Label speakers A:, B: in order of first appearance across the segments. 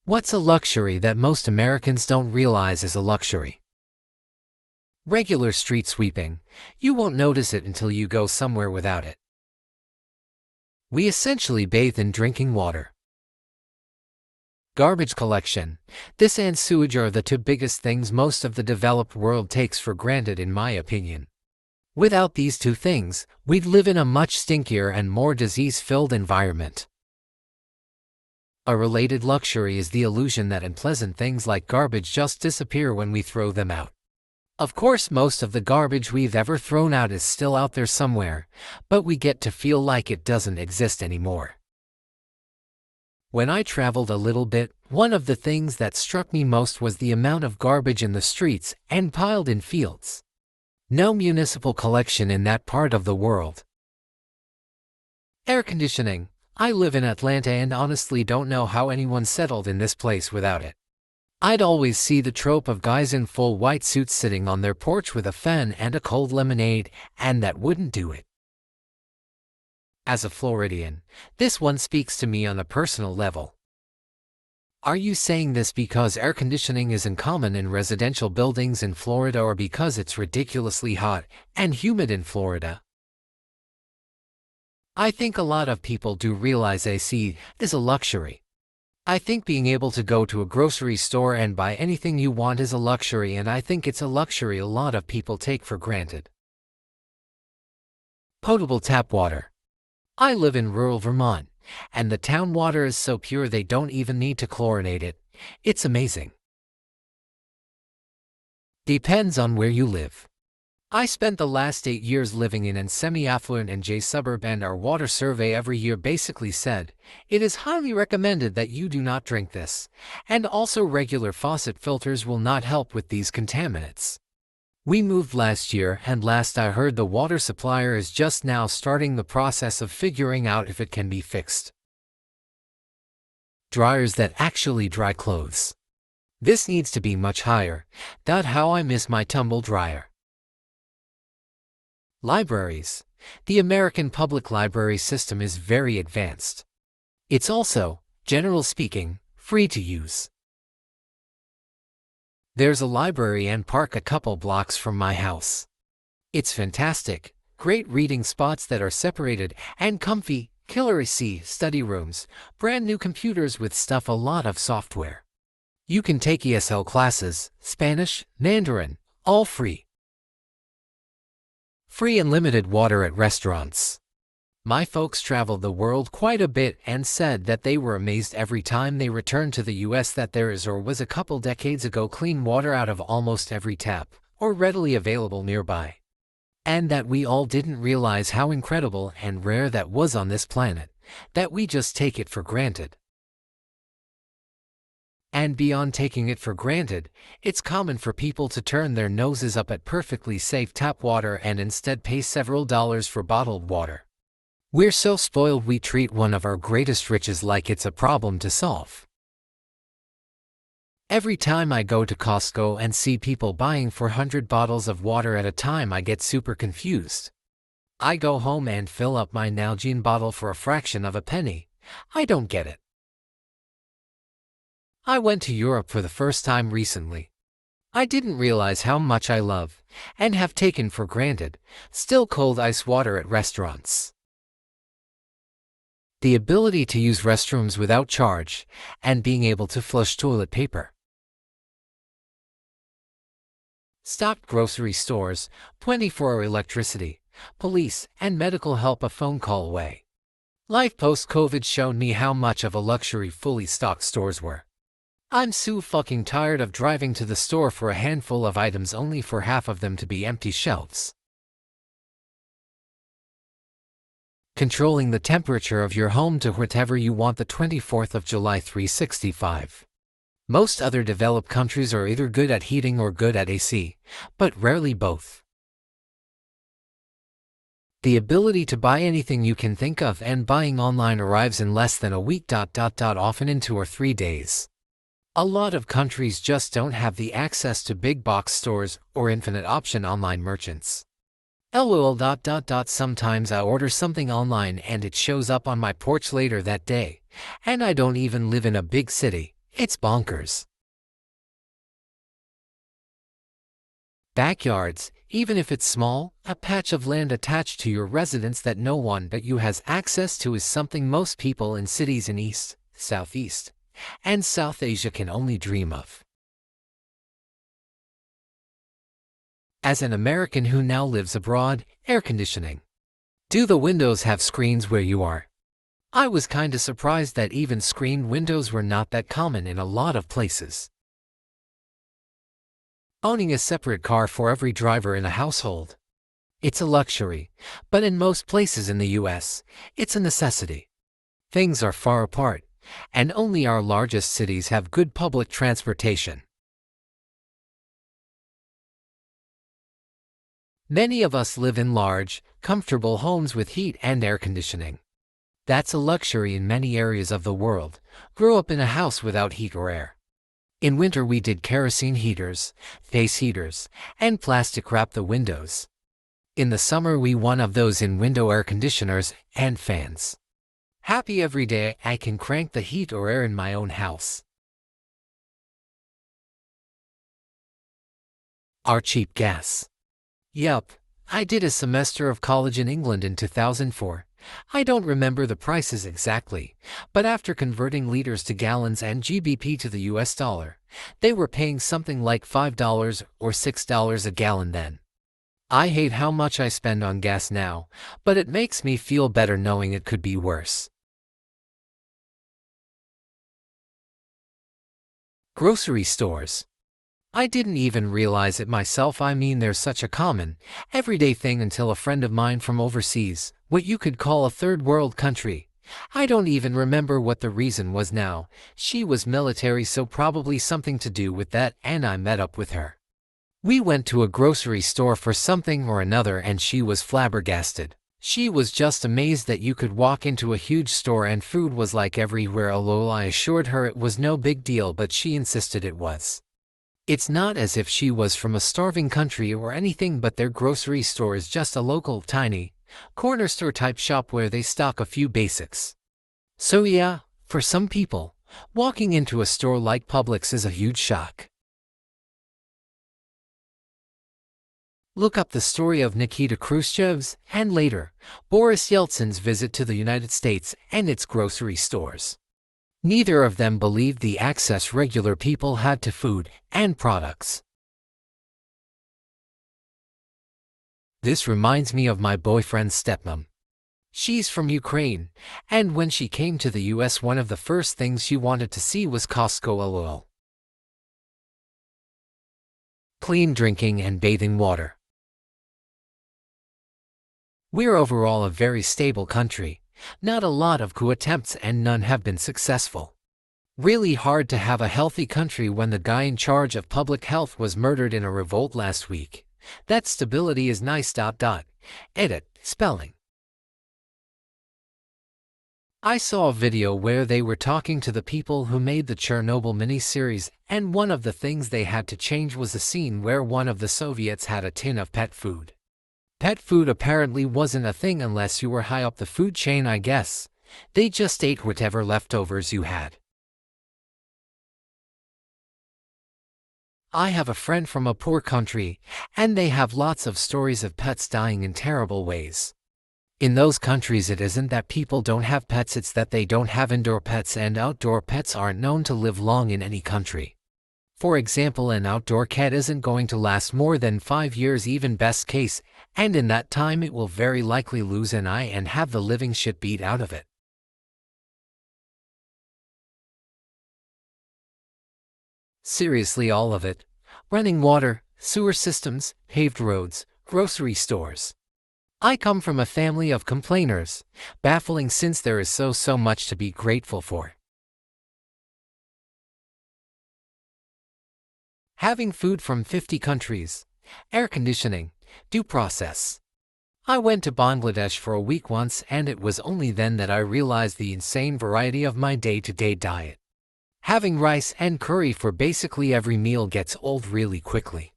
A: What's a luxury that most Americans don't realize is a luxury? Regular street sweeping. You won't notice it until you go somewhere without it. We essentially bathe in drinking water. Garbage collection. This and sewage are the two biggest things most of the developed world takes for granted, in my opinion. Without these two things, we'd live in a much stinkier and more disease-filled environment. A related luxury is the illusion that unpleasant things like garbage just disappear when we throw them out. Of course, most of the garbage we've ever thrown out is still out there somewhere, but we get to feel like it doesn't exist anymore. When I traveled a little bit, one of the things that struck me most was the amount of garbage in the streets and piled in fields. No municipal collection in that part of the world. Air conditioning. I live in Atlanta and honestly don't know how anyone settled in this place without it. I'd always see the trope of guys in full white suits sitting on their porch with a fan and a cold lemonade, and that wouldn't do it. As a Floridian, this one speaks to me on a personal level. Are you saying this because air conditioning isn't common in residential buildings in Florida, or because it's ridiculously hot and humid in Florida? I think a lot of people do realize AC is a luxury. I think being able to go to a grocery store and buy anything you want is a luxury, and I think it's a luxury a lot of people take for granted. Potable tap water. I live in rural Vermont, and the town water is so pure they don't even need to chlorinate it. It's amazing. Depends on where you live. I spent the last 8 years living in a semi-affluent NJ suburb, and our water survey every year basically said, it is highly recommended that you do not drink this, and also regular faucet filters will not help with these contaminants. We moved last year, and last I heard the water supplier is just now starting the process of figuring out if it can be fixed. Dryers that actually dry clothes. This needs to be much higher. That's how I miss my tumble dryer. Libraries. The American public library system is very advanced. It's also, generally speaking, free to use. There's a library and park a couple blocks from my house. It's fantastic, great reading spots that are separated and comfy, killer AC study rooms, brand new computers with a lot of software. You can take ESL classes, Spanish, Mandarin, all free. Free unlimited water at restaurants. My folks traveled the world quite a bit and said that they were amazed every time they returned to the US that there is or was a couple decades ago clean water out of almost every tap, or readily available nearby. And that we all didn't realize how incredible and rare that was on this planet, that we just take it for granted. And beyond taking it for granted, it's common for people to turn their noses up at perfectly safe tap water and instead pay several dollars for bottled water. We're so spoiled we treat one of our greatest riches like it's a problem to solve. Every time I go to Costco and see people buying 400 bottles of water at a time, I get super confused. I go home and fill up my Nalgene bottle for a fraction of a penny. I don't get it. I went to Europe for the first time recently. I didn't realize how much I love, and have taken for granted, still cold ice water at restaurants. The ability to use restrooms without charge, and being able to flush toilet paper. Stocked grocery stores, 24-hour electricity, police, and medical help a phone call away. Life post-COVID showed me how much of a luxury fully stocked stores were. I'm so fucking tired of driving to the store for a handful of items only for half of them to be empty shelves. Controlling the temperature of your home to whatever you want the 24th of July 365. Most other developed countries are either good at heating or good at AC, but rarely both. The ability to buy anything you can think of, and buying online arrives in less than a week, often in 2 or 3 days. A lot of countries just don't have the access to big box stores or infinite option online merchants. LOL. Sometimes I order something online and it shows up on my porch later that day, and I don't even live in a big city. It's bonkers. Backyards, even if it's small, a patch of land attached to your residence that no one but you has access to is something most people in cities in East, Southeast, and South Asia can only dream of. As an American who now lives abroad, air conditioning. Do the windows have screens where you are? I was kinda surprised that even screened windows were not that common in a lot of places. Owning a separate car for every driver in a household. It's a luxury, but in most places in the US, it's a necessity. Things are far apart, and only our largest cities have good public transportation. Many of us live in large, comfortable homes with heat and air conditioning. That's a luxury in many areas of the world. Grew up in a house without heat or air. In winter we did kerosene heaters, face heaters, and plastic wrap the windows. In the summer we one of those in-window air conditioners and fans. Happy every day I can crank the heat or air in my own house. Our cheap gas. Yup, I did a semester of college in England in 2004. I don't remember the prices exactly, but after converting liters to gallons and GBP to the US dollar, they were paying something like $5 or $6 a gallon then. I hate how much I spend on gas now, but it makes me feel better knowing it could be worse. Grocery stores. I didn't even realize it myself. I mean, they're such a common, everyday thing until a friend of mine from overseas, what you could call a third world country. I don't even remember what the reason was now. She was military, so probably something to do with that, and I met up with her. We went to a grocery store for something or another and she was flabbergasted. She was just amazed that you could walk into a huge store and food was like everywhere. Lol, I assured her it was no big deal, but she insisted it was. It's not as if she was from a starving country or anything, but their grocery store is just a local, tiny, corner store type shop where they stock a few basics. So yeah, for some people, walking into a store like Publix is a huge shock. Look up the story of Nikita Khrushchev's and later, Boris Yeltsin's visit to the United States and its grocery stores. Neither of them believed the access regular people had to food and products. This reminds me of my boyfriend's stepmom. She's from Ukraine, and when she came to the US, one of the first things she wanted to see was Costco. LOL. Clean drinking and bathing water. We're overall a very stable country. Not a lot of coup attempts and none have been successful. Really hard to have a healthy country when the guy in charge of public health was murdered in a revolt last week. That stability is nice. Edit, spelling. I saw a video where they were talking to the people who made the Chernobyl miniseries, and one of the things they had to change was a scene where one of the Soviets had a tin of pet food. Pet food apparently wasn't a thing unless you were high up the food chain, I guess. They just ate whatever leftovers you had. I have a friend from a poor country, and they have lots of stories of pets dying in terrible ways. In those countries it isn't that people don't have pets, it's that they don't have indoor pets, and outdoor pets aren't known to live long in any country. For example, an outdoor cat isn't going to last more than 5 years, even best case, and in that time it will very likely lose an eye and have the living shit beat out of it. Seriously, all of it. Running water, sewer systems, paved roads, grocery stores. I come from a family of complainers. Baffling since there is so much to be grateful for. Having food from 50 countries. Air conditioning. Due process. I went to Bangladesh for a week once, and it was only then that I realized the insane variety of my day-to-day diet. Having rice and curry for basically every meal gets old really quickly.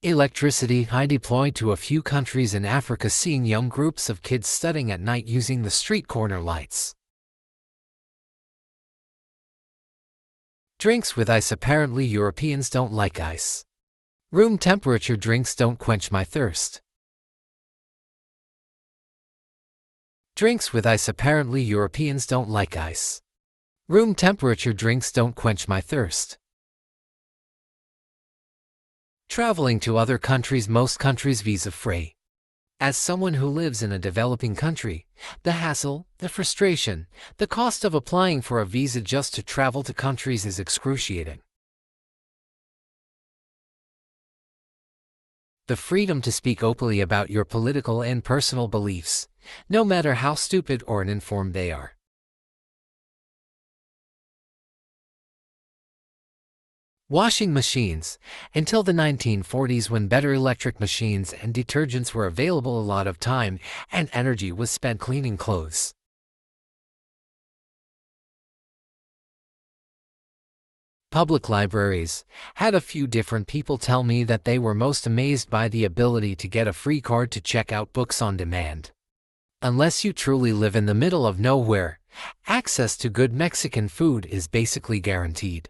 A: Electricity. I deployed to a few countries in Africa, seeing young groups of kids studying at night using the street corner lights. Drinks with ice. Apparently Europeans don't like ice. Room temperature drinks don't quench my thirst. Drinks with ice. Apparently Europeans don't like ice. Room temperature drinks don't quench my thirst. Traveling to other countries. Most countries visa-free. As someone who lives in a developing country, the hassle, the frustration, the cost of applying for a visa just to travel to countries is excruciating. The freedom to speak openly about your political and personal beliefs, no matter how stupid or uninformed they are. Washing machines. Until the 1940s, when better electric machines and detergents were available, a lot of time and energy was spent cleaning clothes. Public libraries. Had a few different people tell me that they were most amazed by the ability to get a free card to check out books on demand. Unless you truly live in the middle of nowhere, access to good Mexican food is basically guaranteed.